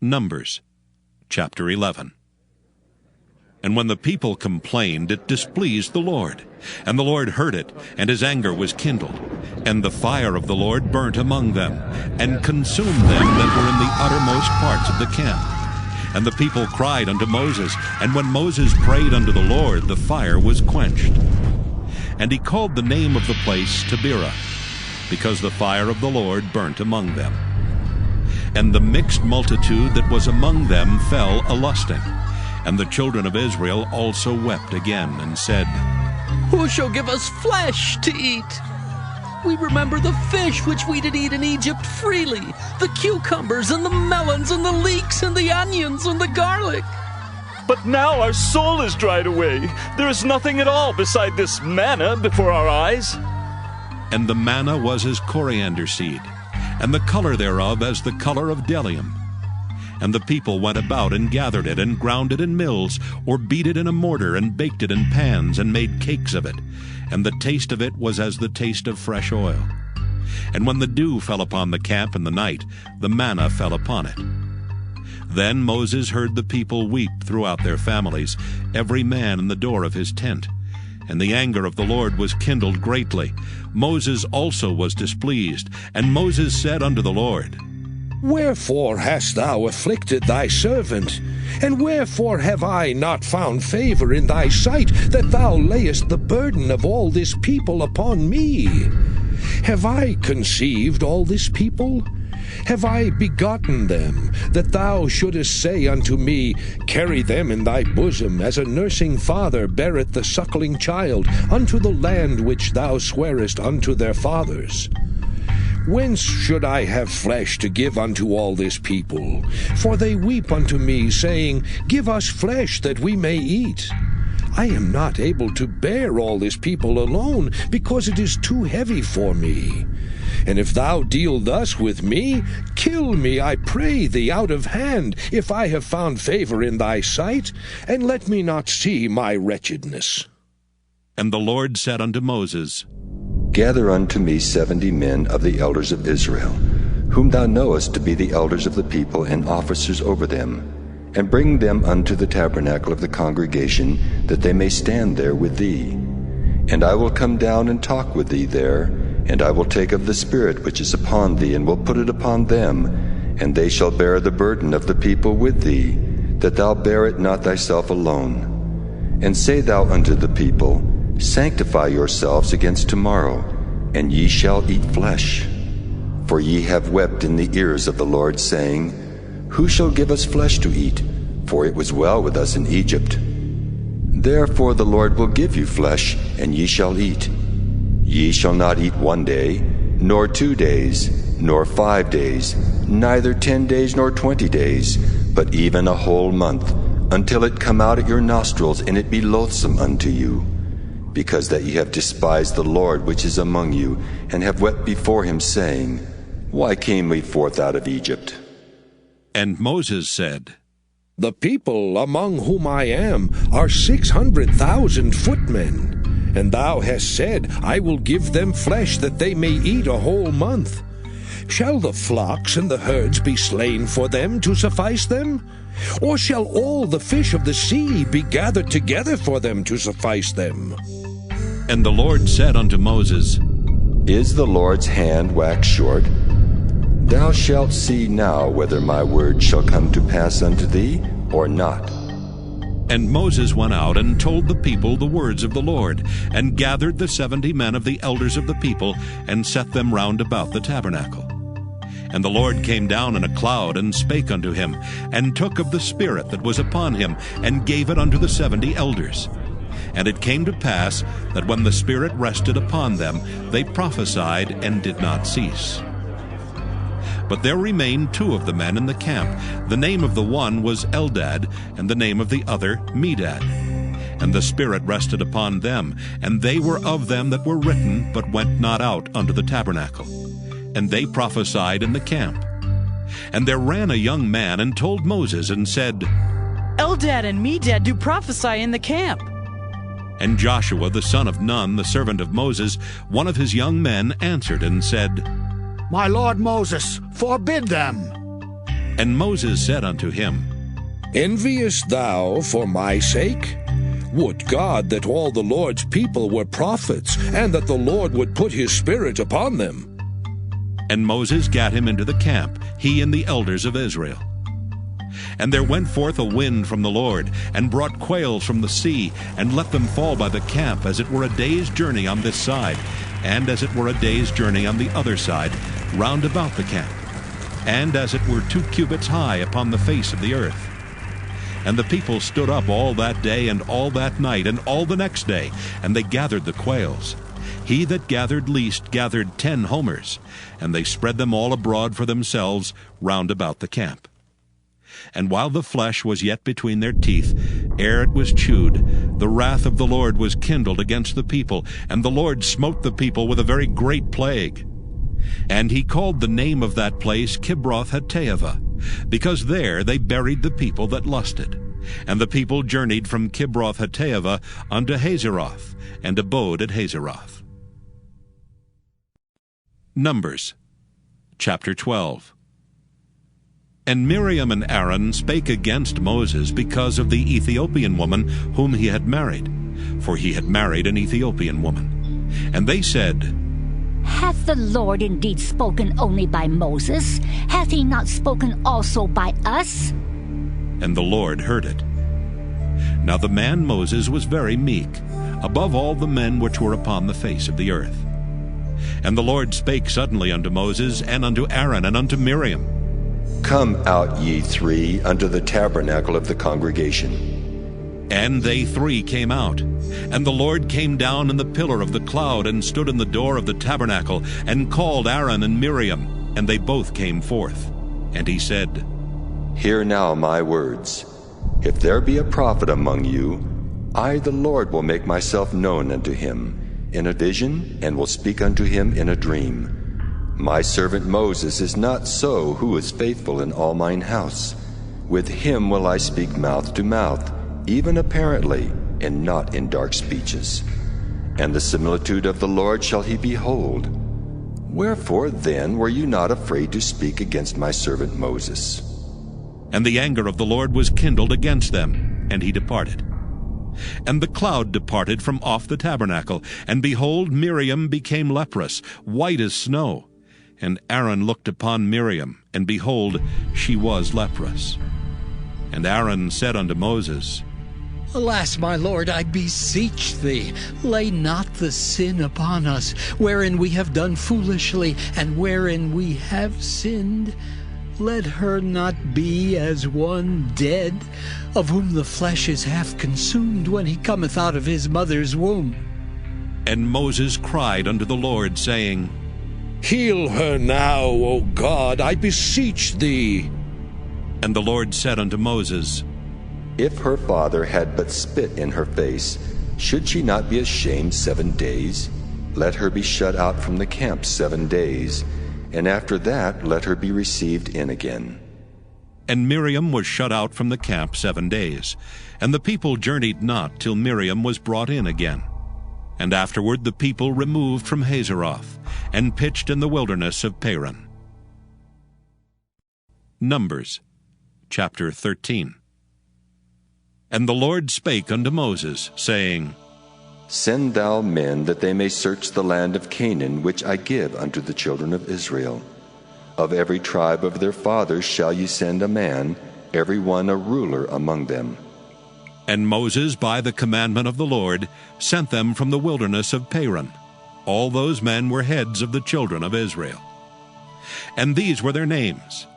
Numbers chapter 11. And when the people complained, it displeased the Lord. And the Lord heard it, and his anger was kindled. And the fire of the Lord burnt among them, and consumed them that were in the uttermost parts of the camp. And the people cried unto Moses, and when Moses prayed unto the Lord, the fire was quenched. And he called the name of the place Taberah, because the fire of the Lord burnt among them. And the mixed multitude that was among them fell a-lusting. And the children of Israel also wept again, and said, Who shall give us flesh to eat? We remember the fish which we did eat in Egypt freely, the cucumbers and the melons and the leeks and the onions and the garlic. But now our soul is dried away. There is nothing at all beside this manna before our eyes. And the manna was as coriander seed, and the color thereof as the color of bdellium. And the people went about and gathered it, and ground it in mills, or beat it in a mortar, and baked it in pans, and made cakes of it. And the taste of it was as the taste of fresh oil. And when the dew fell upon the camp in the night, the manna fell upon it. Then Moses heard the people weep throughout their families, every man in the door of his tent. And the anger of the Lord was kindled greatly. Moses also was displeased. And Moses said unto the Lord, Wherefore hast thou afflicted thy servant? And wherefore have I not found favor in thy sight, that thou layest the burden of all this people upon me? Have I conceived all this people? Have I begotten them, that thou shouldest say unto me, Carry them in thy bosom, as a nursing father beareth the suckling child, unto the land which thou swarest unto their fathers? Whence should I have flesh to give unto all this people? For they weep unto me, saying, Give us flesh that we may eat. I am not able to bear all this people alone, because it is too heavy for me. And if thou deal thus with me, kill me, I pray thee, out of hand, if I have found favor in thy sight, and let me not see my wretchedness. And the Lord said unto Moses, Gather unto me 70 men of the elders of Israel, whom thou knowest to be the elders of the people and officers over them, and bring them unto the tabernacle of the congregation, that they may stand there with thee. And I will come down and talk with thee there, and I will take of the Spirit which is upon thee, and will put it upon them, and they shall bear the burden of the people with thee, that thou bear it not thyself alone. And say thou unto the people, Sanctify yourselves against tomorrow, and ye shall eat flesh. For ye have wept in the ears of the Lord, saying, Who shall give us flesh to eat? For it was well with us in Egypt. Therefore the Lord will give you flesh, and ye shall eat. Ye shall not eat 1 day, nor 2 days, nor 5 days, neither 10 days nor 20 days, but even a whole month, until it come out at your nostrils, and it be loathsome unto you. Because that ye have despised the Lord which is among you, and have wept before him, saying, Why came we forth out of Egypt? And Moses said, The people among whom I am are 600,000 footmen. And thou hast said, I will give them flesh that they may eat a whole month. Shall the flocks and the herds be slain for them to suffice them? Or shall all the fish of the sea be gathered together for them to suffice them? And the Lord said unto Moses, Is the Lord's hand waxed short? Thou shalt see now whether my word shall come to pass unto thee, or not. And Moses went out and told the people the words of the Lord, and gathered the 70 men of the elders of the people, and set them round about the tabernacle. And the Lord came down in a cloud, and spake unto him, and took of the Spirit that was upon him, and gave it unto the 70 elders. And it came to pass that when the Spirit rested upon them, they prophesied and did not cease. But there remained 2 of the men in the camp. The name of the one was Eldad, and the name of the other Medad. And the Spirit rested upon them, and they were of them that were written, but went not out unto the tabernacle. And they prophesied in the camp. And there ran a young man, and told Moses, and said, Eldad and Medad do prophesy in the camp. And Joshua the son of Nun, the servant of Moses, one of his young men, answered and said, My lord Moses, forbid them. And Moses said unto him, Enviest thou for my sake? Would God that all the Lord's people were prophets, and that the Lord would put his Spirit upon them. And Moses gat him into the camp, he and the elders of Israel. And there went forth a wind from the Lord, and brought quails from the sea, and let them fall by the camp, as it were a day's journey on this side, and as it were a day's journey on the other side, round about the camp, and as it were 2 cubits high upon the face of the earth. And the people stood up all that day, and all that night, and all the next day, and they gathered the quails. He that gathered least gathered 10 homers, and they spread them all abroad for themselves round about the camp. And while the flesh was yet between their teeth, ere it was chewed, the wrath of the Lord was kindled against the people, and the Lord smote the people with a very great plague. And he called the name of that place Kibroth-Hattaavah, because there they buried the people that lusted. And the people journeyed from Kibroth-Hattaavah unto Hazeroth, and abode at Hazeroth. Numbers chapter 12. And Miriam and Aaron spake against Moses because of the Ethiopian woman whom he had married, for he had married an Ethiopian woman. And they said, Hath the Lord indeed spoken only by Moses? Hath he not spoken also by us? And the Lord heard it. Now the man Moses was very meek, above all the men which were upon the face of the earth. And the Lord spake suddenly unto Moses, and unto Aaron, and unto Miriam. Come out, ye 3, unto the tabernacle of the congregation. And they 3 came out. And the Lord came down in the pillar of the cloud, and stood in the door of the tabernacle, and called Aaron and Miriam, and they both came forth. And he said, Hear now my words. If there be a prophet among you, I the Lord will make myself known unto him in a vision, and will speak unto him in a dream. My servant Moses is not so, who is faithful in all mine house. With him will I speak mouth to mouth, even apparently, and not in dark speeches. And the similitude of the Lord shall he behold. Wherefore then were you not afraid to speak against my servant Moses? And the anger of the Lord was kindled against them, and he departed. And the cloud departed from off the tabernacle, and behold, Miriam became leprous, white as snow. And Aaron looked upon Miriam, and behold, she was leprous. And Aaron said unto Moses, Alas, my Lord, I beseech thee, lay not the sin upon us, wherein we have done foolishly, and wherein we have sinned. Let her not be as one dead, of whom the flesh is half consumed when he cometh out of his mother's womb. And Moses cried unto the Lord, saying, Heal her now, O God, I beseech thee. And the Lord said unto Moses, If her father had but spit in her face, should she not be ashamed 7 days? Let her be shut out from the camp 7 days, and after that let her be received in again. And Miriam was shut out from the camp 7 days, and the people journeyed not till Miriam was brought in again. And afterward the people removed from Hazeroth, and pitched in the wilderness of Paran. Numbers chapter 13. And the Lord spake unto Moses, saying, Send thou men that they may search the land of Canaan, which I give unto the children of Israel. Of every tribe of their fathers shall ye send a man, every one a ruler among them. And Moses, by the commandment of the Lord, sent them from the wilderness of Paran. All those men were heads of the children of Israel. And these were their names.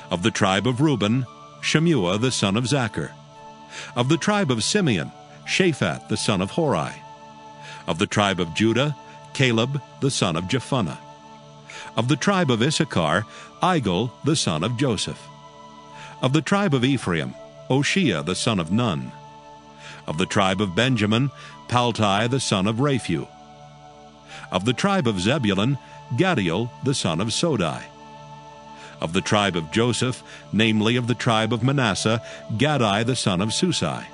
Of the tribe of Reuben, Shemua the son of Zachar. Of the tribe of Simeon, Shaphat the son of Hori. Of the tribe of Judah, Caleb the son of Jephunneh. Of the tribe of Issachar, Igal the son of Joseph. Of the tribe of Ephraim, Oshea the son of Nun. Of the tribe of Benjamin, Paltai the son of Raphu. Of the tribe of Zebulun, Gadiel the son of Sodai. Of the tribe of Joseph, namely of the tribe of Manasseh, Gadai the son of Susai.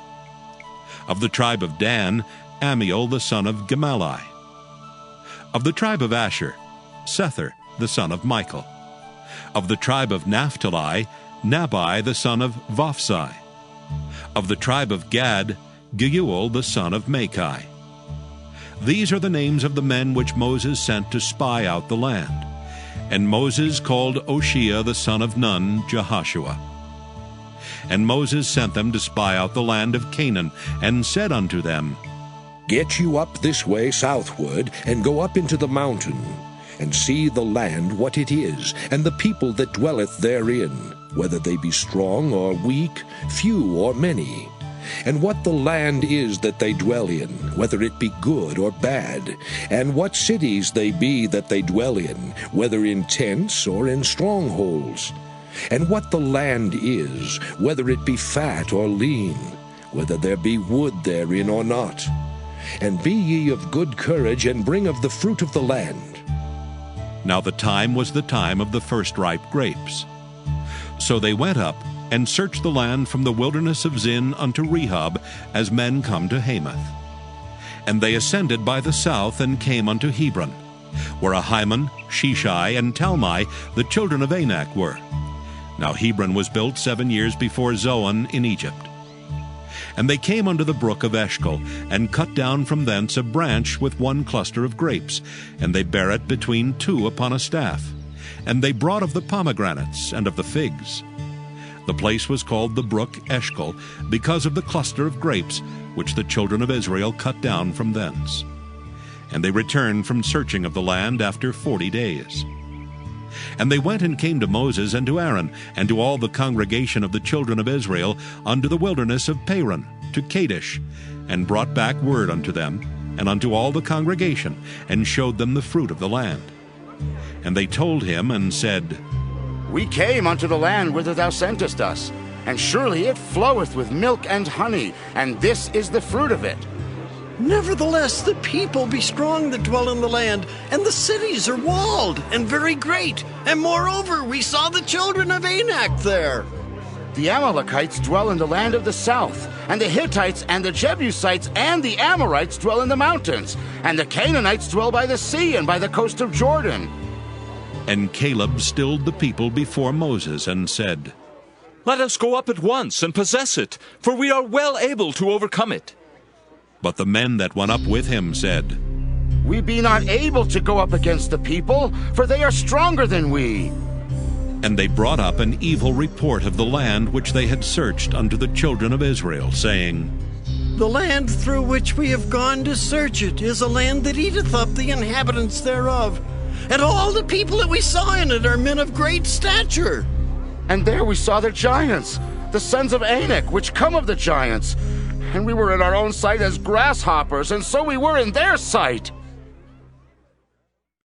Of the tribe of Dan, Amiel the son of Gemalli. Of the tribe of Asher, Sethur the son of Michael. Of the tribe of Naphtali, Nabai the son of Vophsi. Of the tribe of Gad, Geuel the son of Machai. These are the names of the men which Moses sent to spy out the land. And Moses called Oshea the son of Nun Jehoshua. And Moses sent them to spy out the land of Canaan, and said unto them, Get you up this way southward, and go up into the mountain, and see the land what it is, and the people that dwelleth therein, whether they be strong or weak, few or many, and what the land is that they dwell in, whether it be good or bad, and what cities they be that they dwell in, whether in tents or in strongholds, and what the land is, whether it be fat or lean, whether there be wood therein or not. And be ye of good courage, and bring of the fruit of the land. Now the time was the time of the first ripe grapes. So they went up, and searched the land from the wilderness of Zin unto Rehob, as men come to Hamath. And they ascended by the south, and came unto Hebron, where Ahiman, Sheshai, and Talmai, the children of Anak, were. Now Hebron was built 7 years before Zoan in Egypt. And they came unto the brook of Eshcol, and cut down from thence a branch with one cluster of grapes, and they bare it between two upon a staff. And they brought of the pomegranates and of the figs. The place was called the brook Eshcol, because of the cluster of grapes which the children of Israel cut down from thence. And they returned from searching of the land after 40 days. And they went and came to Moses and to Aaron, and to all the congregation of the children of Israel, unto the wilderness of Paran, to Kadesh, and brought back word unto them, and unto all the congregation, and showed them the fruit of the land. And they told him, and said, We came unto the land whither thou sentest us, and surely it floweth with milk and honey, and this is the fruit of it. Nevertheless, the people be strong that dwell in the land, and the cities are walled and very great. And moreover, we saw the children of Anak there. The Amalekites dwell in the land of the south, and the Hittites and the Jebusites and the Amorites dwell in the mountains, and the Canaanites dwell by the sea and by the coast of Jordan. And Caleb stilled the people before Moses, and said, Let us go up at once and possess it, for we are well able to overcome it. But the men that went up with him said, We be not able to go up against the people, for they are stronger than we. And they brought up an evil report of the land which they had searched unto the children of Israel, saying, The land through which we have gone to search it is a land that eateth up the inhabitants thereof. And all the people that we saw in it are men of great stature. And there we saw the giants, the sons of Anak, which come of the giants. And we were in our own sight as grasshoppers, and so we were in their sight.